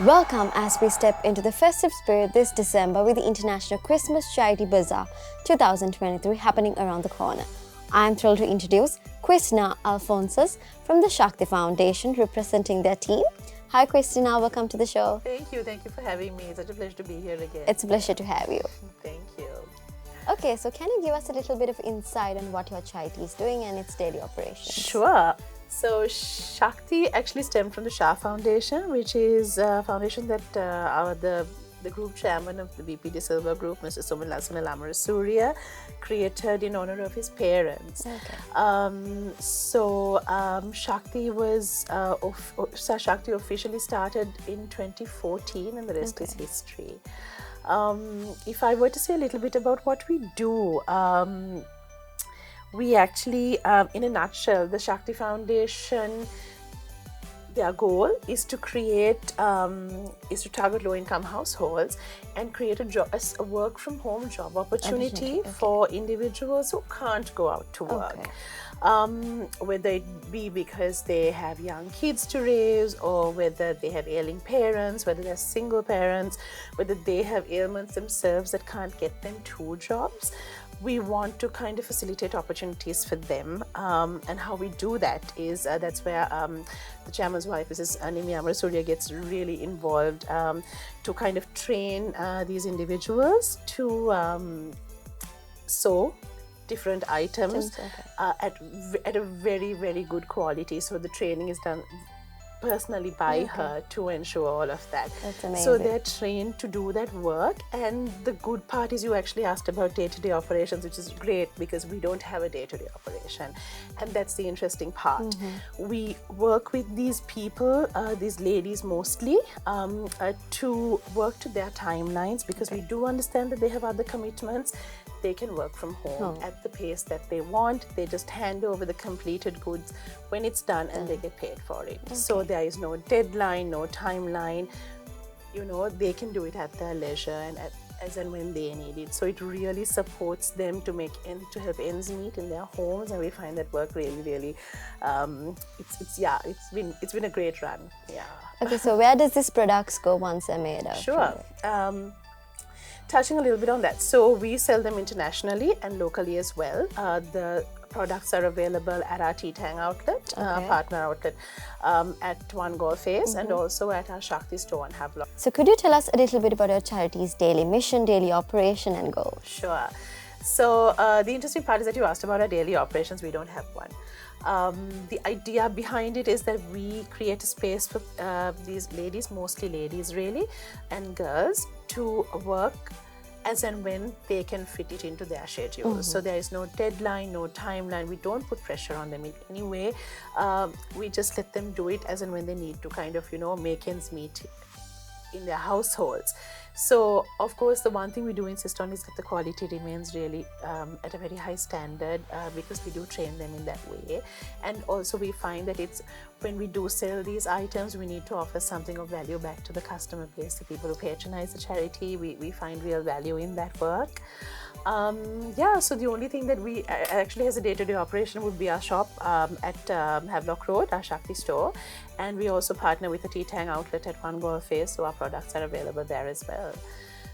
Welcome as we step into the festive spirit this December with the International Christmas Charity Bazaar 2023 happening around the corner. I am thrilled to introduce Christina Alphonsus from the SHA Foundation representing their team. Hi Christina, welcome to the show. Thank you for having me. It's such a pleasure to be here again. It's a pleasure to have you. Thank you. Okay, so can you give us a little bit of insight on what your charity is doing and its daily operations? Sure. So Shakthi actually stemmed from the SHA Foundation, which is a foundation that the group chairman of the BPD Silver Group, Mr. Somanlasana Lamarasuria, created in honor of his parents. Okay. Shakthi was Shakthi officially started in 2014, and the rest is history. If I were to say a little bit about what we do, we actually, in a nutshell, the Shakthi Foundation, their goal is to target low-income households and create a work-from-home job opportunity for individuals who can't go out to work. Okay. Whether it be because they have young kids to raise, or whether they have ailing parents, whether they're single parents, whether they have ailments themselves that can't get them two jobs. We want to kind of facilitate opportunities for them, and how we do that is that's where the chairman's wife, Mrs. Animi Amarasuriya, gets really involved to kind of train these individuals to sew different items at a very, very good quality. So the training is done personally by her to ensure all of that. That's amazing. So they're trained to do that work, and the good part is you actually asked about day-to-day operations, which is great because we don't have a day-to-day operation, and that's the interesting part. We work with these people, these ladies mostly, to work to their timelines, because we do understand that they have other commitments. They can work from home at the pace that they want. They just hand over the completed goods when it's done, and they get paid for it. So there is no deadline, no timeline. You know, they can do it at their leisure and as and when they need it. So it really supports them to help ends meet in their homes, and we find that work really it's been a great run. Yeah. Okay, so where does these products go once they're made out? Sure. Touching a little bit on that, so we sell them internationally and locally as well. The products are available at our T-Tang outlet, partner outlet, at One Galle Face, and also at our Shakthi store on Havelock. So could you tell us a little bit about your charity's daily mission, daily operation and goals? Sure. So the interesting part is that you asked about our daily operations. We don't have one. The idea behind it is that we create a space for these ladies, mostly ladies really, and girls, to work as and when they can fit it into their schedule. So there is no deadline, no timeline. We don't put pressure on them in any way. We just let them do it as and when they need to kind of, make ends meet in their households. So, of course, the one thing we do insist on is that the quality remains really at a very high standard, because we do train them in that way. And also we find that when we do sell these items, we need to offer something of value back to the customer base, the people who patronize the charity. We find real value in that work. So the only thing that we actually has a day-to-day operation would be our shop at Havelock Road, our Shakthi store, and we also partner with a T-Tang outlet at One Galle Face, so our products are available there as well.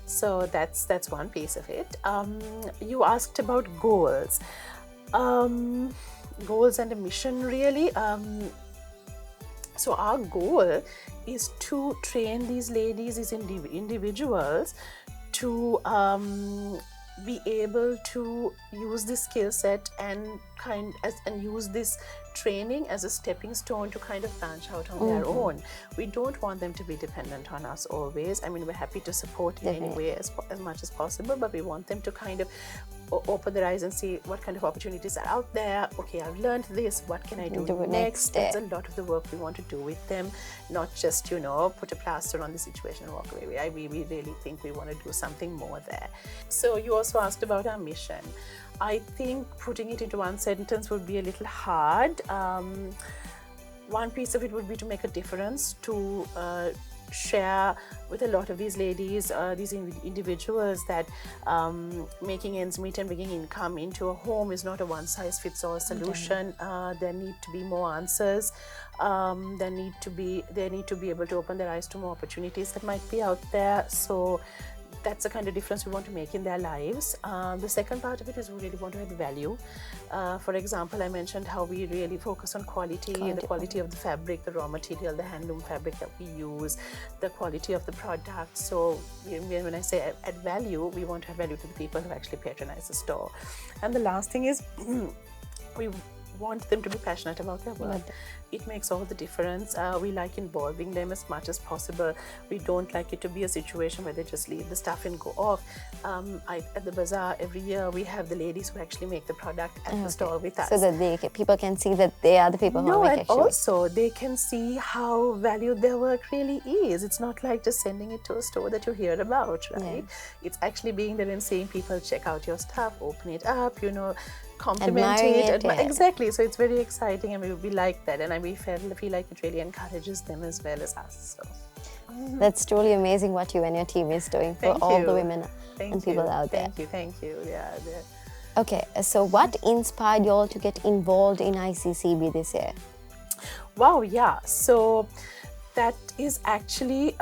So that's one piece of it. You asked about goals. Goals and a mission, really. So our goal is to train these ladies, these individuals, to be able to use this skill set and use this training as a stepping stone to kind of branch out on their own. We don't want them to be dependent on us always. I mean, we're happy to support in any way as much as possible, but we want them to kind of open their eyes and see what kind of opportunities are out there. Okay, I've learned this, what can I do next? That's a lot of the work we want to do with them, not just, put a plaster on the situation and walk away. We really think we want to do something more there. So you also asked about our mission. I think putting it into one sentence would be a little hard. One piece of it would be to make a difference to share with a lot of these ladies, these individuals, that making ends meet and bringing income into a home is not a one-size-fits-all solution. There need to be more answers. They need to be able to open their eyes to more opportunities that might be out there. So that's the kind of difference we want to make in their lives. The second part of it is we really want to add value. For example, I mentioned how we really focus on quality, the quality of the fabric, the raw material, the handloom fabric that we use, the quality of the product. So when I say add value, we want to add value to the people who actually patronize the store. And the last thing is we want them to be passionate about their work. It makes all the difference. We like involving them as much as possible. We don't like it to be a situation where they just leave the stuff and go off. At the Bazaar, every year we have the ladies who actually make the product at the store with us. So that people can see that they are the people who make it. And also they can see how valued their work really is. It's not like just sending it to a store that you hear about, right? It's actually being there and seeing people check out your stuff, open it up, complimenting it. Exactly. So it's very exciting, and we like that, and we feel like it really encourages them as well as us. So. That's truly amazing what you and your team is doing for all the women and people out there. Thank you. Yeah. Okay, so what inspired you all to get involved in ICCB this year? Wow, yeah. So that is actually,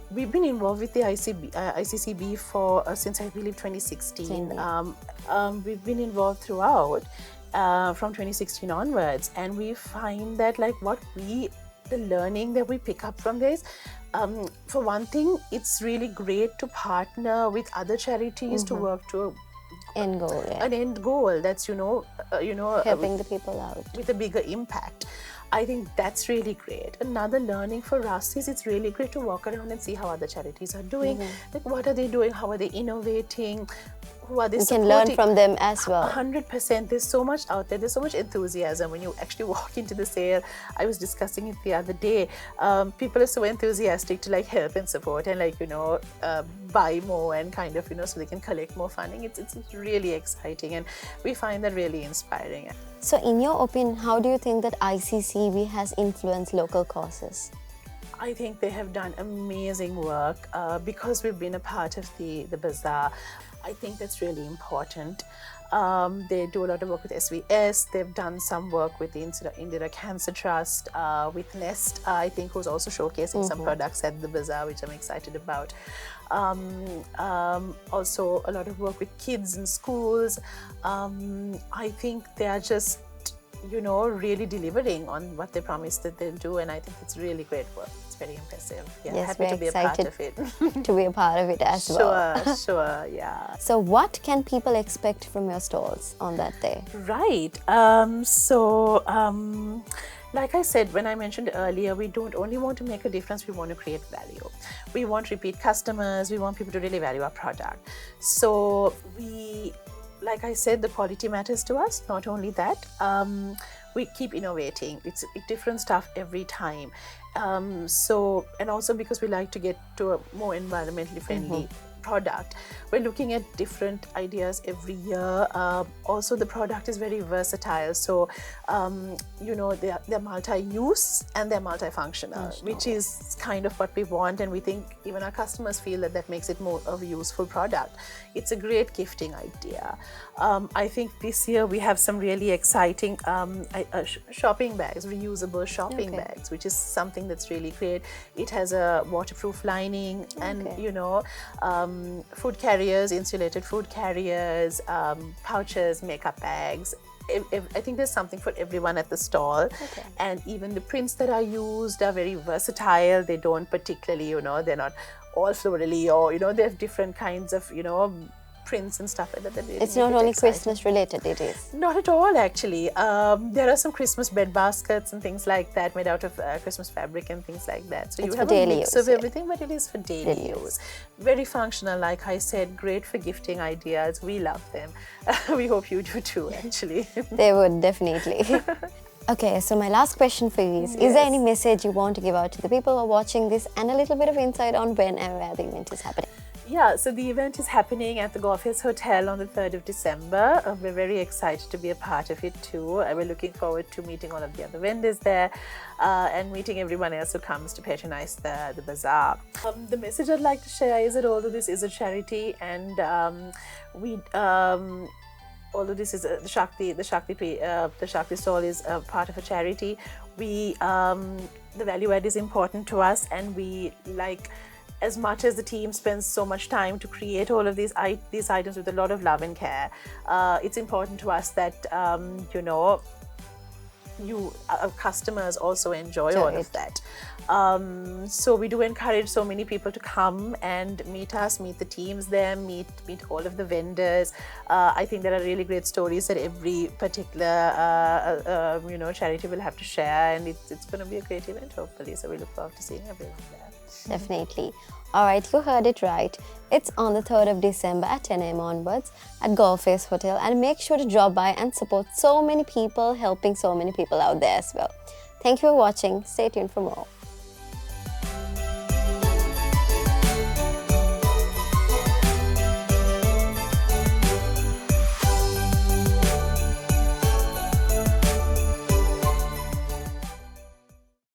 we've been involved with the ICCB for since I believe 2016. We've been involved throughout from 2016 onwards, and we find that the learning that we pick up from this, for one thing, it's really great to partner with other charities to work to an end goal that's helping the people out with a bigger impact. I think that's really great. Another learning for us is it's really great to walk around and see how other charities are doing. Like, what are they doing? How are they innovating? Who are they supporting? We can learn from them as well. 100%. There's so much out there. There's so much enthusiasm when you actually walk into the sale. I was discussing it the other day. People are so enthusiastic to help and support and buy more and so they can collect more funding. It's really exciting, and we find that really inspiring. So in your opinion, how do you think that ICCB has influenced local causes? I think they have done amazing work because we've been a part of the Bazaar. I think that's really important. They do a lot of work with SVS. They've done some work with the Indira Cancer Trust, with Nest, I think, who's also showcasing some products at the Bazaar, which I'm excited about. Also a lot of work with kids in schools. I think they are just really delivering on what they promised that they'll do, and I think it's really great work. It's very impressive. Yeah, yes, happy to be a part of it. To be a part of it as well. Sure, yeah. So what can people expect from your stalls on that day? Right. Like I said, when I mentioned earlier, we don't only want to make a difference, we want to create value. We want repeat customers, we want people to really value our product. So like I said, the quality matters to us. Not only that, we keep innovating. It's different stuff every time. And also because we like to get to a more environmentally friendly product, we're looking at different ideas every year. Also, the product is very versatile, so they're multi-use and they're multifunctional, which is kind of what we want, and we think even our customers feel that makes it more of a useful product. It's a great gifting idea. I think this year we have some really exciting shopping bags, reusable shopping bags, which is something that's really great. It has a waterproof lining and food carriers, insulated food carriers, pouches, makeup bags. I think there's something for everyone at the stall. And even the prints that are used are very versatile. They don't particularly, they're not all florally, or they have different kinds of, prints and stuff like that. Really, it's not only Christmas related, it is? Not at all, actually. There are some Christmas bed baskets and things like that made out of Christmas fabric and things like that. So it's you have a mix of everything, but it is for daily use. Very functional, like I said, great for gifting ideas. We love them. We hope you do too, actually. They would, definitely. Okay, so my last question for you is there any message you want to give out to the people who are watching this, and a little bit of insight on when and where the event is happening? Yeah, so the event is happening at the Golf Hotel on the 3rd of December. We're very excited to be a part of it too. We're looking forward to meeting all of the other vendors there and meeting everyone else who comes to patronize the bazaar. The message I'd like to share is that although this is a charity and although this is the Shakthi stall is a part of a charity, the value add is important to us, and we like, as much as the team spends so much time to create all of these items with a lot of love and care, it's important to us that our customers also enjoy all of that. So we do encourage so many people to come and meet us, meet the teams there, meet all of the vendors. I think there are really great stories that every particular charity will have to share, and it's going to be a great event hopefully. So we look forward to seeing everyone there. Definitely. All right, you heard it right. It's on the 3rd of December at 10 a.m. onwards at Golf Hotel, and make sure to drop by and support so many people, helping so many people out there as well. Thank you for watching. Stay tuned for more.